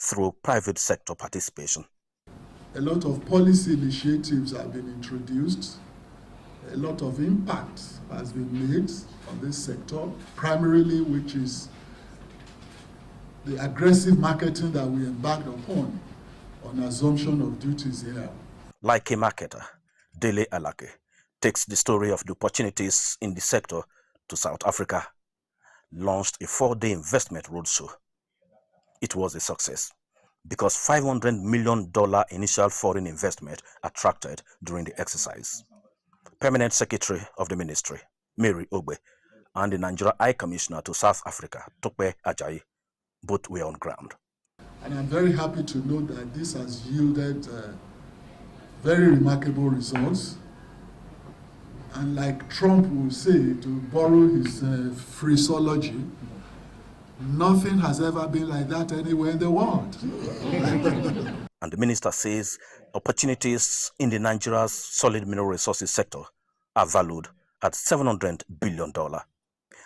through private sector participation. A lot of policy initiatives have been introduced. A lot of impact has been made on this sector, primarily which is the aggressive marketing that we embarked upon on assumption of duties here. Like a marketer, Dele Alake takes the story of the opportunities in the sector to South Africa, launched a 4-day investment roadshow. It was a success because $500 million initial foreign investment attracted during the exercise. Permanent Secretary of the Ministry, Mary Ogbe, and the Nigeria High Commissioner to South Africa, Tope Ajayi, both were on ground. And I'm very happy to note that this has yielded very remarkable results. And like Trump will say, to borrow his phraseology, nothing has ever been like that anywhere in the world. And the minister says opportunities in the Nigeria's solid mineral resources sector are valued at $700 billion.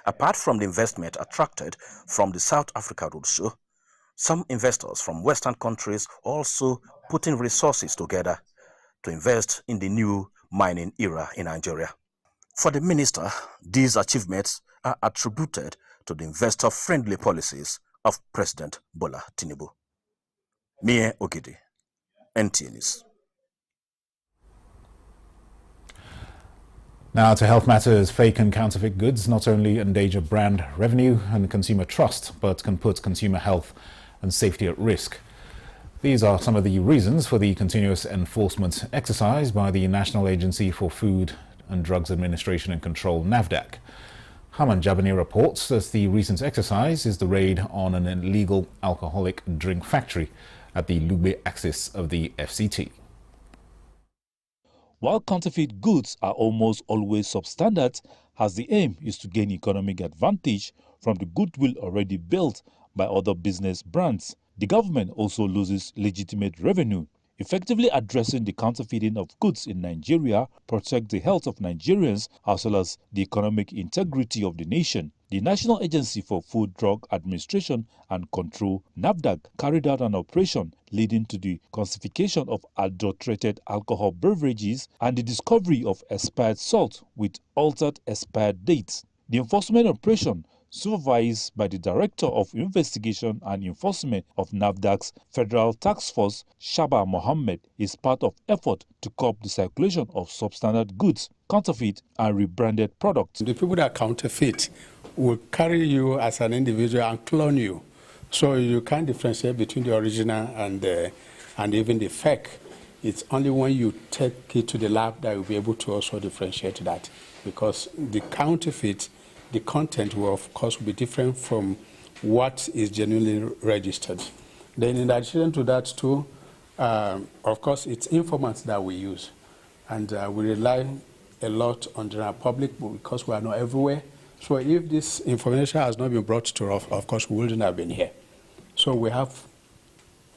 Apart from the investment attracted from the South Africa Roadshow, some investors from Western countries also putting resources together to invest in the new mining era in Nigeria. For the minister, these achievements are attributed to the investor-friendly policies of President Bola Tinubu. Mie Ogidi, Nta News. Now to health matters. Fake and counterfeit goods not only endanger brand revenue and consumer trust, but can put consumer health and safety at risk. These are some of the reasons for the continuous enforcement exercise by the National Agency for Food and Drugs Administration and Control, NAFDAC. Haman Jabani reports that the recent exercise is the raid on an illegal alcoholic drink factory at the Lugbe axis of the FCT. While counterfeit goods are almost always substandard, as the aim is to gain economic advantage from the goodwill already built by other business brands, the government also loses legitimate revenue. Effectively addressing the counterfeiting of goods in Nigeria protects the health of Nigerians as well as the economic integrity of the nation. The National Agency for Food, Drug Administration and Control, NAFDAC, carried out an operation leading to the classification of adulterated alcohol beverages and the discovery of expired salt with altered expired dates. The enforcement operation, supervised by the Director of Investigation and Enforcement of NAFDAC's Federal Task Force, Shaba Mohammed, is part of effort to curb the circulation of substandard goods, counterfeit and rebranded products. The people that counterfeit will carry you as an individual and clone you, so you can't differentiate between the original and even the fake. It's only when you take it to the lab that you'll be able to also differentiate that, because the counterfeit, the content will of course be different from what is genuinely registered. Then in addition to that too, of course it's informants that we use, and we rely a lot on the general public because we are not everywhere. So if this information has not been brought to us, of course we wouldn't have been here. So we have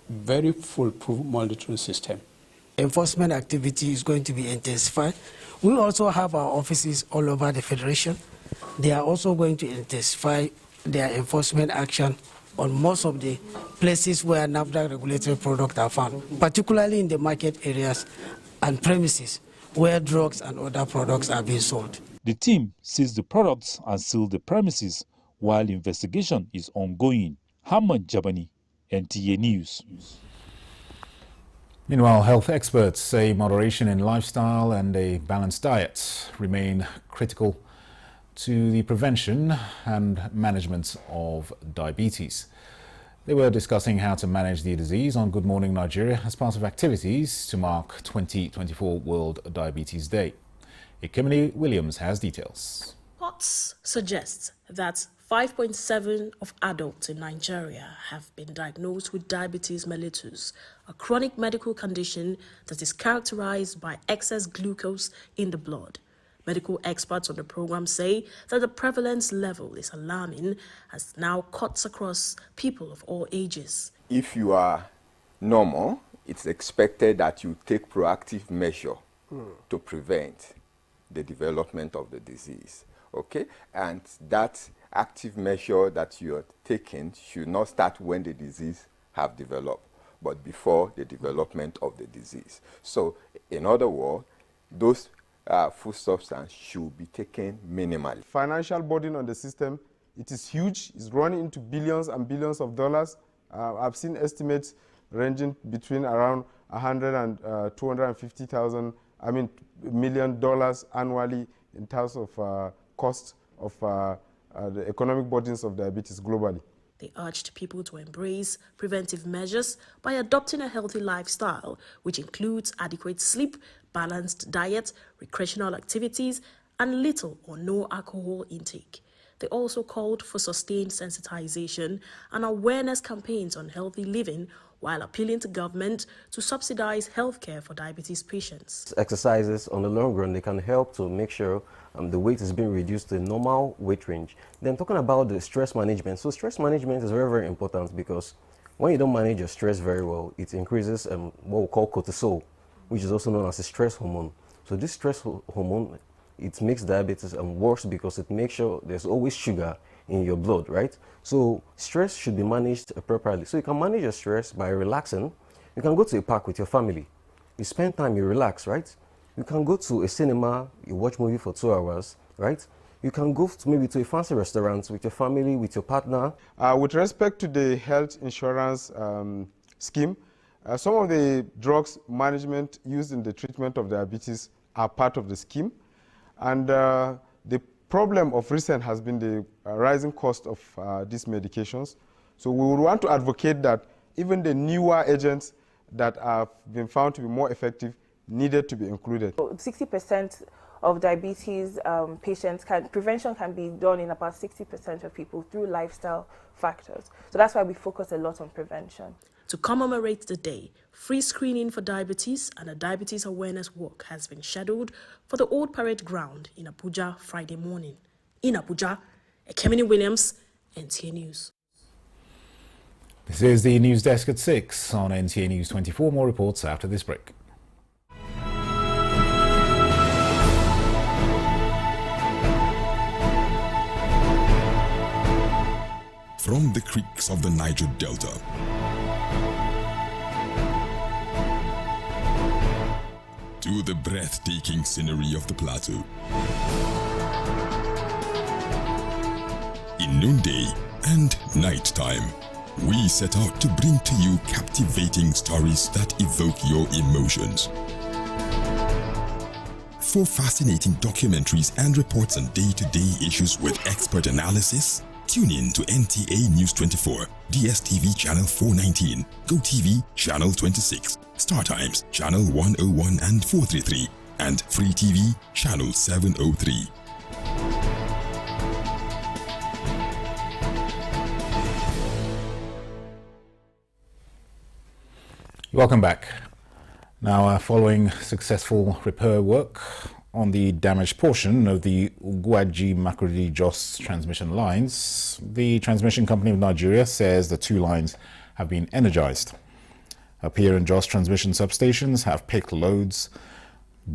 very foolproof monitoring system. Enforcement activity is going to be intensified. We also have our offices all over the Federation. They are also going to intensify their enforcement action on most of the places where NAFDAC regulated products are found, particularly in the market areas and premises where drugs and other products are being sold. The team seized the products and sealed the premises while investigation is ongoing. Haman Jabani, Nta News. Meanwhile, health experts say moderation in lifestyle and a balanced diet remain critical to the prevention and management of diabetes. They were discussing how to manage the disease on Good Morning Nigeria as part of activities to mark 2024 World Diabetes Day. Ikemini Williams has details. Reports suggest that 5.7% of adults in Nigeria have been diagnosed with diabetes mellitus, a chronic medical condition that is characterized by excess glucose in the blood. Medical experts on the program say that the prevalence level is alarming as now cuts across people of all ages. If you are normal, it's expected that you take proactive measure to prevent the development of the disease. Okay? And that active measure that you're taking should not start when the disease have developed, but before the development of the disease. So, in other words, those food substances should be taken minimally. Financial burden on the system, it is huge. It's running into billions and billions of dollars. I've seen estimates ranging between around 100 and 250,000, $1 million annually in terms of cost of the economic burdens of diabetes globally. They urged people to embrace preventive measures by adopting a healthy lifestyle, which includes adequate sleep, balanced diet, recreational activities, and little or no alcohol intake. They also called for sustained sensitization and awareness campaigns on healthy living, while appealing to government to subsidize healthcare for diabetes patients. Exercises, on the long run, they can help to make sure the weight is being reduced to a normal weight range. Then talking about the stress management. So stress management is very, very important, because when you don't manage your stress very well, it increases what we call cortisol, which is also known as a stress hormone. So this stress hormone, it makes diabetes worse, because it makes sure there's always sugar in your blood, right? So stress should be managed properly. So you can manage your stress by relaxing. You can go to a park with your family. You spend time, you relax, right? You can go to a cinema, you watch movie for 2 hours, right? You can go maybe to a fancy restaurant with your family, with your partner. With respect to the health insurance scheme, some of the drugs management used in the treatment of diabetes are part of the scheme. And the problem of recent has been the rising cost of these medications. So we would want to advocate that even the newer agents that have been found to be more effective needed to be included. 60% of diabetes patients, prevention can be done in about 60% of people through lifestyle factors. So that's why we focus a lot on prevention. To commemorate the day, free screening for diabetes and a diabetes awareness walk has been scheduled for the Old Parade Ground in Abuja Friday morning. In Abuja, Ekemini Williams, NTA News. This is the news desk at 6 on NTA News 24. More reports after this break. From the creeks of the Niger Delta to the breathtaking scenery of the plateau, in noonday and nighttime, we set out to bring to you captivating stories that evoke your emotions. For fascinating documentaries and reports on day-to-day issues with expert analysis, tune in to NTA News 24, DSTV Channel 419, GoTV Channel 26, StarTimes Channel 101 and 433, and Free TV Channel 703. Welcome back. Now, following successful repair work on the damaged portion of the Ugwaji-Makurdi-Jos transmission lines, the Transmission Company of Nigeria says the 2 lines have been energized. Up here in Jos transmission substations have picked loads.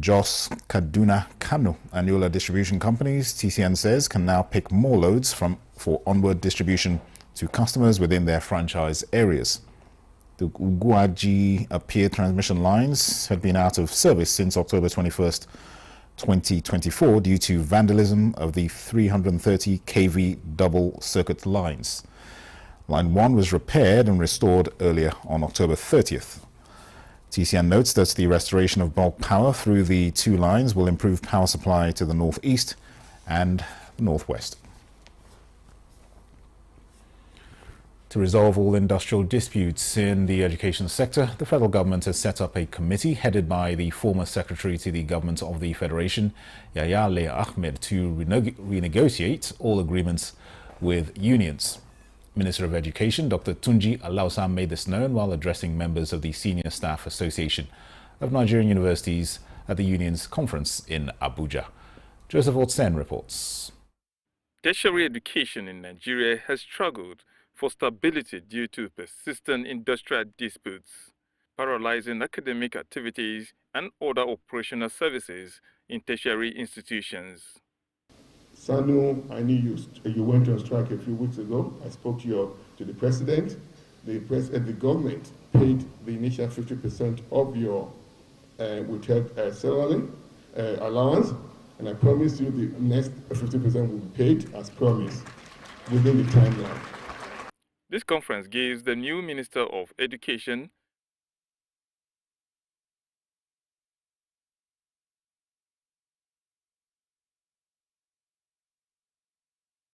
Jos, Kaduna, Kano and Yola distribution companies, TCN says, can now pick more loads for onward distribution to customers within their franchise areas. The Ugwaji Appear transmission lines had been out of service since October 21st, 2024 due to vandalism of the 330 kV double circuit lines. Line 1 was repaired and restored earlier on October 30th. TCN notes that the restoration of bulk power through the 2 lines will improve power supply to the northeast and the northwest. To resolve all industrial disputes in the education sector, the federal government has set up a committee headed by the former secretary to the government of the Federation, Yahya Leah Ahmed, to renegotiate all agreements with unions. Minister of Education, Dr. Tunji Alausa, made this known while addressing members of the Senior Staff Association of Nigerian Universities at the union's conference in Abuja. Joseph Otsen reports. Tertiary education in Nigeria has struggled for stability due to persistent industrial disputes, paralyzing academic activities and other operational services in tertiary institutions. Sanu, I knew you went on strike a few weeks ago. I spoke to the president. the government paid the initial 50% of your withheld salary allowance, and I promise you the next 50% will be paid as promised within the timeline. This conference gives the new Minister of Education